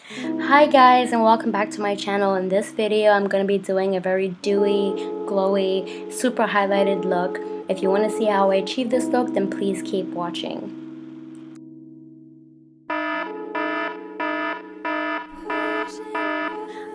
Hi guys, and welcome back to my channel. In this video I'm going to be doing a very dewy, glowy, super highlighted look. If you want to see how I achieve this look, then please keep watching.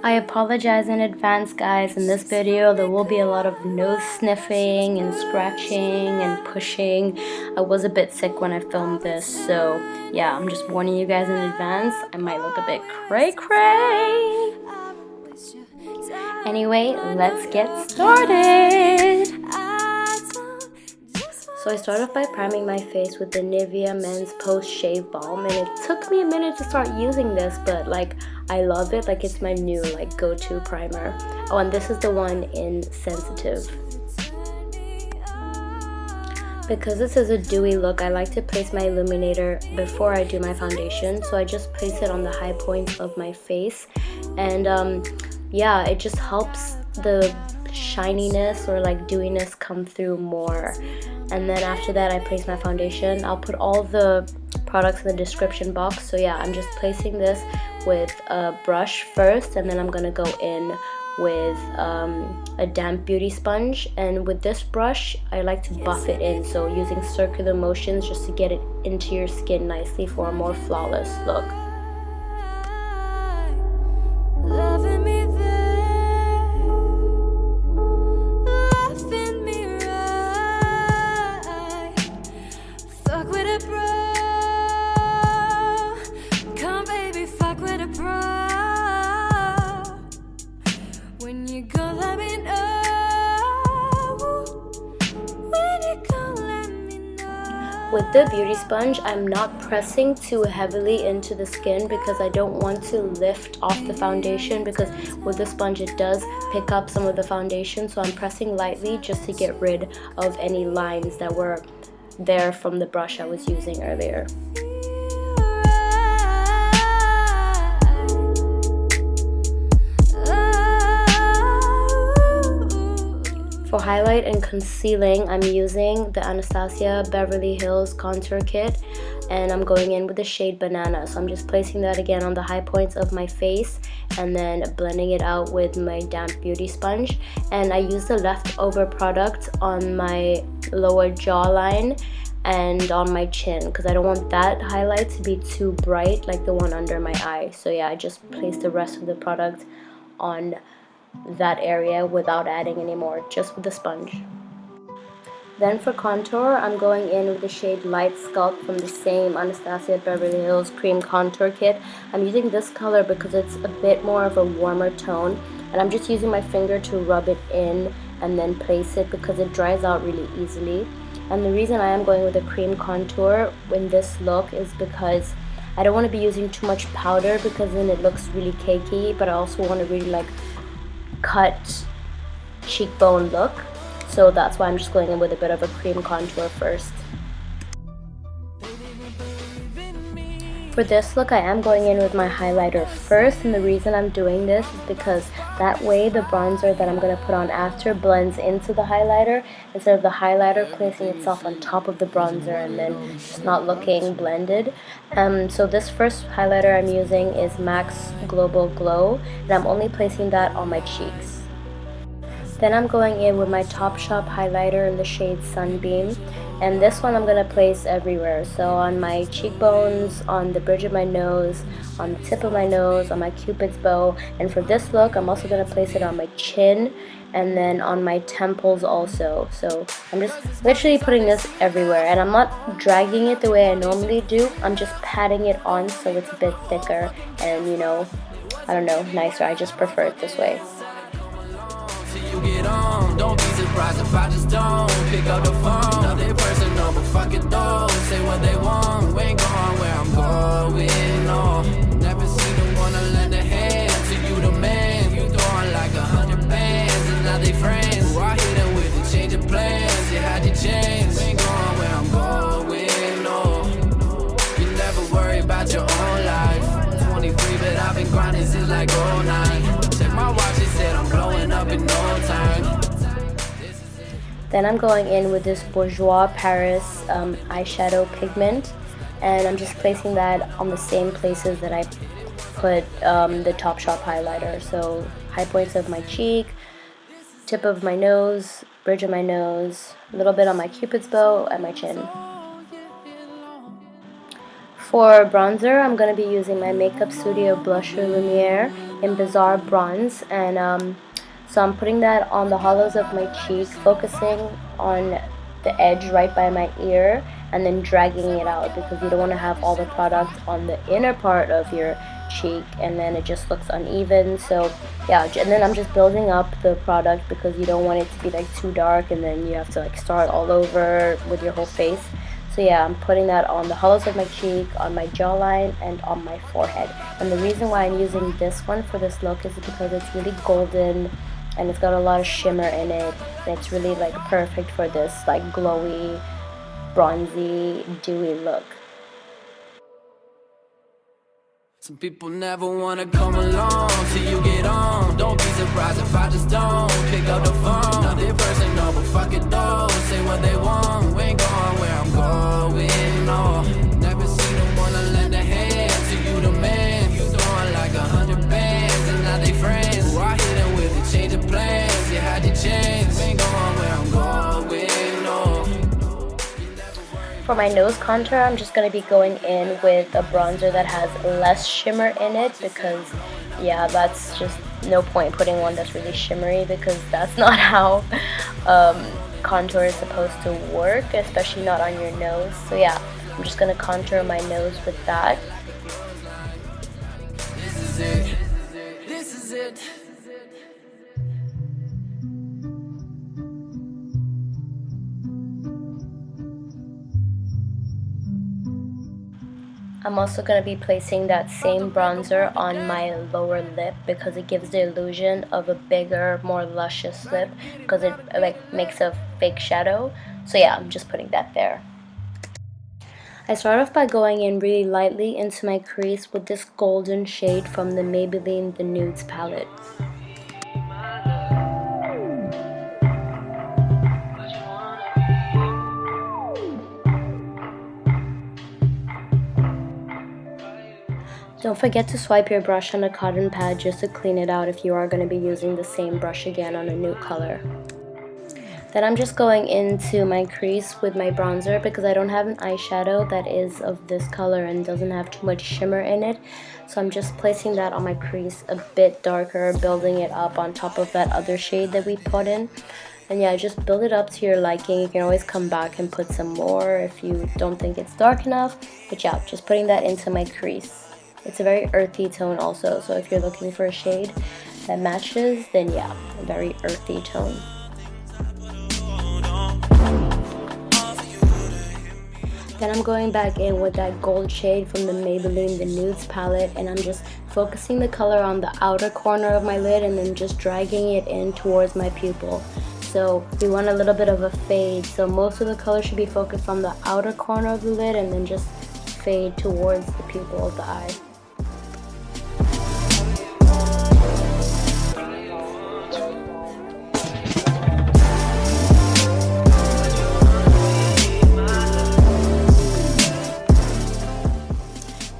I apologize in advance guys. In this video there will be a lot of nose sniffing and scratching and pushing. I was a bit sick when I filmed this, so yeah, I'm just warning you guys in advance. I might look a bit cray-cray. Anyway, let's get started. So I start off by priming my face with the Nivea Men's Post Shave Balm, and it took me a minute to start using this, but like I love it. Like it's my new like go-to primer. Oh, and this is the one in Sensitive. Because this is a dewy look, I like to place my illuminator before I do my foundation, so I just place it on the high points of my face, and yeah, it just helps the shininess or like dewiness come through more. And then after that I place my foundation. I'll put all the products in the description box. So yeah, I'm just placing this with a brush first, and then I'm gonna go in with a damp beauty sponge, and with this brush I like to buff it in, so using circular motions just to get it into your skin nicely for a more flawless look. With the beauty sponge, I'm not pressing too heavily into the skin because I don't want to lift off the foundation, because with the sponge it does pick up some of the foundation, so I'm pressing lightly just to get rid of any lines that were there from the brush I was using earlier. For highlight and concealing, I'm using the Anastasia Beverly Hills contour kit, and I'm going in with the shade Banana. So I'm just placing that again on the high points of my face and then blending it out with my damp beauty sponge. And I use the leftover product on my lower jawline and on my chin because I don't want that highlight to be too bright like the one under my eye. So yeah, I just placed the rest of the product on that area without adding any more, just with the sponge. Then for contour, I'm going in with the shade Light Sculpt from the same Anastasia Beverly Hills Cream Contour Kit. I'm using this color because it's a bit more of a warmer tone, and I'm just using my finger to rub it in and then place it because it dries out really easily. And the reason I am going with a cream contour in this look is because I don't want to be using too much powder because then it looks really cakey, but I also want to really like cut cheekbone look, so that's why I'm just going in with a bit of a cream contour first. For this look, I am going in with my highlighter first, and the reason I'm doing this is because that way the bronzer that I'm going to put on after blends into the highlighter instead of the highlighter placing itself on top of the bronzer and then just not looking blended. So this first highlighter I'm using is MAC's Global Glow, and I'm only placing that on my cheeks. Then I'm going in with my TopShop highlighter in the shade Sunbeam, and this one I'm going to place everywhere. So on my cheekbones, on the bridge of my nose, on the tip of my nose, on my cupid's bow, and for this look I'm also going to place it on my chin and then on my temples also. So I'm just literally putting this everywhere, and I'm not dragging it the way I normally do. I'm just patting it on so it's a bit thicker and, you know, I don't know, nicer. I just prefer it this way. You get on, don't be surprised if I just don't pick up the phone. Nothing personal, but fuck it though. Say what they want, we ain't going where I'm going. No, never seen them wanna lend a hand to you, the man. You throwing like 100 bands, and now they friends. Who I hit them with the change of plans. You had your chance, we ain't going where I'm going. No, you never worry about your own life. 23, but I've been grinding since like 09. Check my watch, it said I'm blowing up in no time. Then I'm going in with this Bourjois Paris eyeshadow pigment, and I'm just placing that on the same places that I put the Topshop highlighter. So high points of my cheek, tip of my nose, bridge of my nose, a little bit on my cupid's bow, and my chin. For bronzer, I'm going to be using my Makeup Studio Blusher Lumiere in Bizarre Bronze, and so I'm putting that on the hollows of my cheek, focusing on the edge right by my ear, and then dragging it out because you don't want to have all the product on the inner part of your cheek and then it just looks uneven. So yeah, and then I'm just building up the product because you don't want it to be like too dark and then you have to like start all over with your whole face. So yeah, I'm putting that on the hollows of my cheek, on my jawline, and on my forehead. And the reason why I'm using this one for this look is because it's really golden and it's got a lot of shimmer in it, and it's really like perfect for this like glowy, bronzy, dewy look. Some people never wanna come along till you get on. Don't be surprised if I just don't pick up the phone. Nothing personal, but fuck it though. Say what they want, we ain't going where I'm going, no. Never seen them wanna lend a hand to you, the man. You throwing like 100 bands and now they friends. Who I hit them with a change of plans. You had your chance, we ain't going where I'm going, no. For my nose contour, I'm just going to be going in with a bronzer that has less shimmer in it because, yeah, that's just no point putting one that's really shimmery because that's not how contour is supposed to work, especially not on your nose. So yeah, I'm just going to contour my nose with that. This is it. This is it. I'm also going to be placing that same bronzer on my lower lip because it gives the illusion of a bigger, more luscious lip because it like makes a fake shadow. So yeah, I'm just putting that there. I start off by going in really lightly into my crease with this golden shade from the Maybelline The Nudes palette. Don't forget to swipe your brush on a cotton pad just to clean it out if you are going to be using the same brush again on a new color. Then I'm just going into my crease with my bronzer because I don't have an eyeshadow that is of this color and doesn't have too much shimmer in it. So I'm just placing that on my crease a bit darker, building it up on top of that other shade that we put in. And yeah, just build it up to your liking. You can always come back and put some more if you don't think it's dark enough. But yeah, just putting that into my crease. It's a very earthy tone also, so if you're looking for a shade that matches, then yeah, a very earthy tone. Then I'm going back in with that gold shade from the Maybelline The Nudes palette, and I'm just focusing the color on the outer corner of my lid and then just dragging it in towards my pupil. So we want a little bit of a fade, so most of the color should be focused on the outer corner of the lid and then just fade towards the pupil of the eye.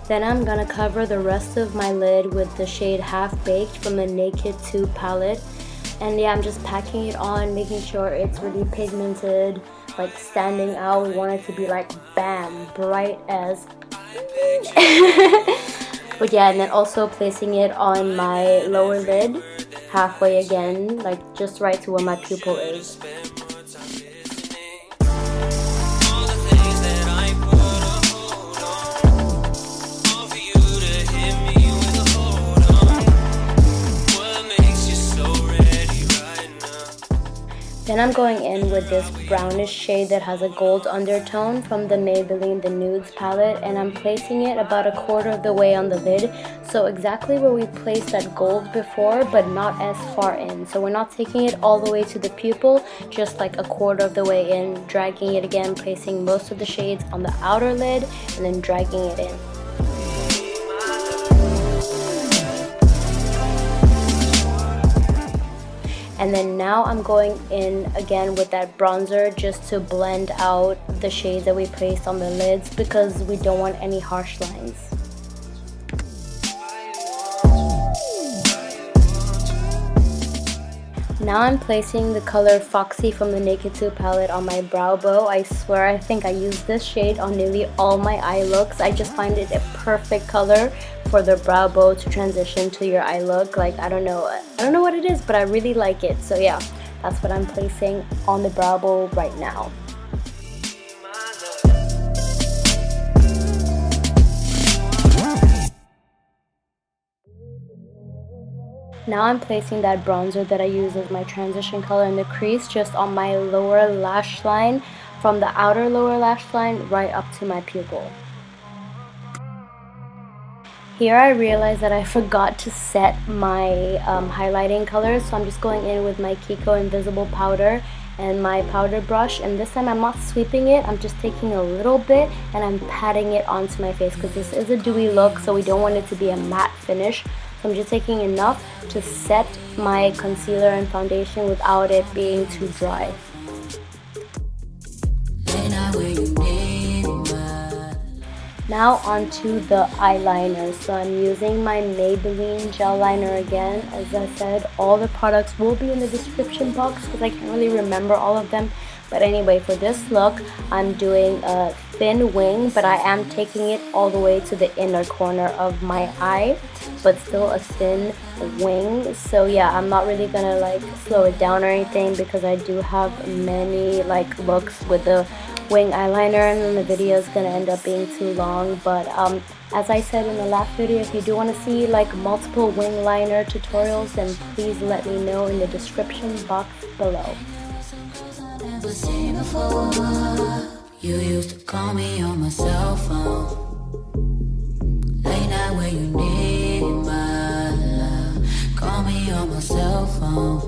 Then I'm gonna cover the rest of my lid with the shade Half Baked from the Naked 2 palette. And yeah, I'm just packing it on, making sure it's really pigmented, like standing out. We want it to be like bam, bright as but yeah, and then also placing it on my lower lid, halfway again, like just right to where my pupil is. Then I'm going in with this brownish shade that has a gold undertone from the Maybelline The Nudes palette, and I'm placing it about a quarter of the way on the lid, so exactly where we placed that gold before, but not as far in. So we're not taking it all the way to the pupil, just like a quarter of the way in, dragging it again, placing most of the shades on the outer lid, and then dragging it in. And then now I'm going in again with that bronzer just to blend out the shades that we placed on the lids because we don't want any harsh lines. Now I'm placing the color Foxy from the Naked 2 palette on my brow bow. I swear I think I use this shade on nearly all my eye looks. I just find it a perfect color for the brow bow to transition to your eye look. Like, I don't know what it is, but I really like it. So yeah, that's what I'm placing on the brow bow right now. Now I'm placing that bronzer that I use as my transition color in the crease just on my lower lash line, from the outer lower lash line right up to my pupil. Here I realized that I forgot to set my highlighting color, so I'm just going in with my KIKO Invisible Powder and my powder brush, and this time I'm not sweeping it, I'm just taking a little bit and I'm patting it onto my face because this is a dewy look, so we don't want it to be a matte finish. So I'm just taking enough to set my concealer and foundation without it being too dry. Now onto the eyeliner. So I'm using my Maybelline gel liner again. As I said, all the products will be in the description box because I can't really remember all of them. But anyway, for this look, I'm doing a thin wing, but I am taking it all the way to the inner corner of my eye, but still a thin wing. So yeah, I'm not really gonna like slow it down or anything because I do have many like looks with the wing eyeliner, and then the video is gonna end up being too long. But as I said in the last video, if you do want to see like multiple wing liner tutorials, then please let me know in the description box below. You used to call me on my cell phone, late night when you need my love. Call me on my cell phone,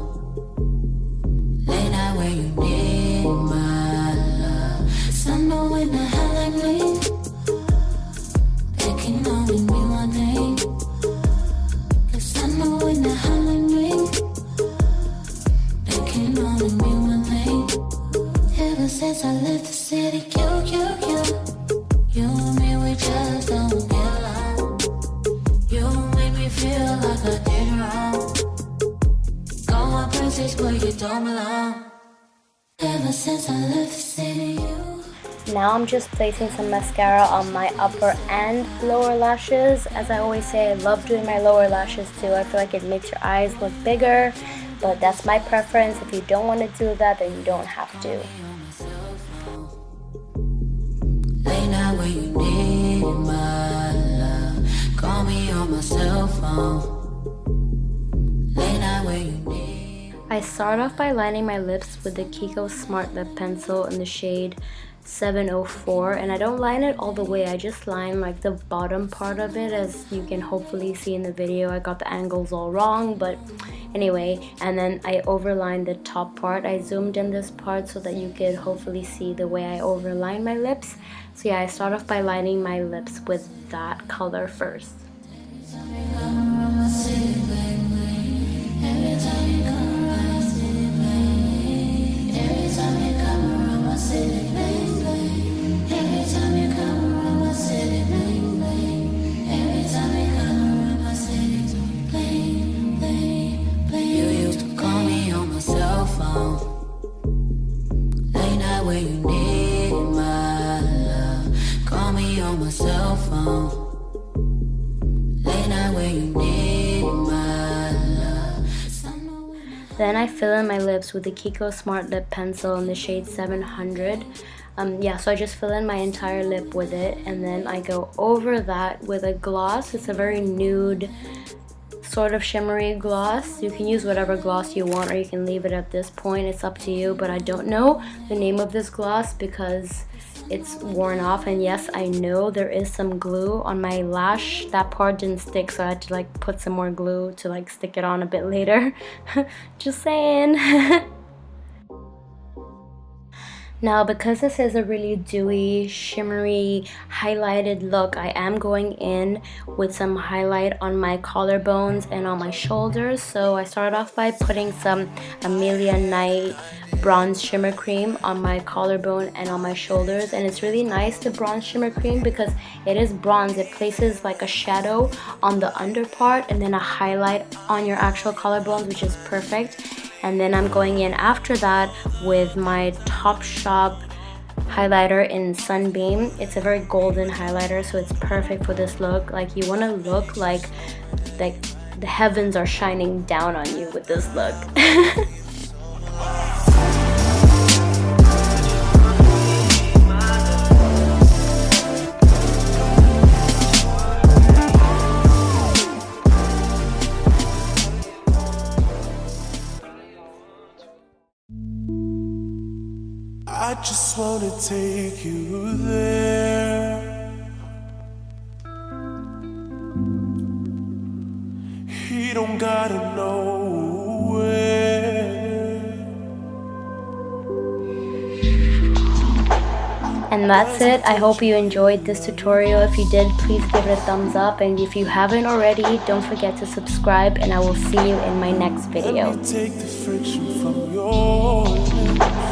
late night when you need my love. I know when the hell I mean, they can only mean my name. 'Cause I know when the hell I mean, they can only mean my name. Ever since I left the city, you and me, we just don't get along. You make me feel like I did wrong. Go on, princess, where you don't belong. Ever since I left the city, Now I'm just placing some mascara on my upper and lower lashes. As I always say, I love doing my lower lashes too. I feel like it makes your eyes look bigger, but that's my preference. If you don't want to do that, then you don't have to. Late night when you need my love. Call me on my cell phone. Late night when you need. I start off by lining my lips with the KIKO Smart Lip Pencil in the shade 704, and I don't line it all the way, I just line like the bottom part of it. As you can hopefully see in the video, I got the angles all wrong, but anyway, and then I overline the top part. I zoomed in this part so that you could hopefully see the way I overline my lips. So yeah, I start off by lining my lips with that color first. Late night when you need my love. Call me on my cell phone. Late night when you need my love. Then I fill in my lips with the KIKO Smart Lip Pencil in the shade 700. Yeah, so I just fill in my entire lip with it, and then I go over that with a gloss. It's a very nude sort of shimmery gloss. You can use whatever gloss you want, or you can leave it at this point. It's up to you, but I don't know the name of this gloss because it's worn off. And yes, I know there is some glue on my lash. That part didn't stick, so I had to like put some more glue to like stick it on a bit later. Just saying. Now, because this is a really dewy, shimmery, highlighted look, I am going in with some highlight on my collarbones and on my shoulders. So I start off by putting some Amelia Knight Bronze Shimmer Cream on my collarbone and on my shoulders. And it's really nice, the bronze shimmer cream, because it is bronze. It places like a shadow on the under part and then a highlight on your actual collarbones, which is perfect. And then I'm going in after that with my Topshop highlighter in Sunbeam. It's a very golden highlighter, so it's perfect for this look. Like, you want to look like the heavens are shining down on you with this look. I just wanna take you there. He don't gotta know where. And that's it. I hope you enjoyed this tutorial. If you did, please give it a thumbs up. And if you haven't already, don't forget to subscribe. And I will see you in my next video. Let me take the friction from your lips.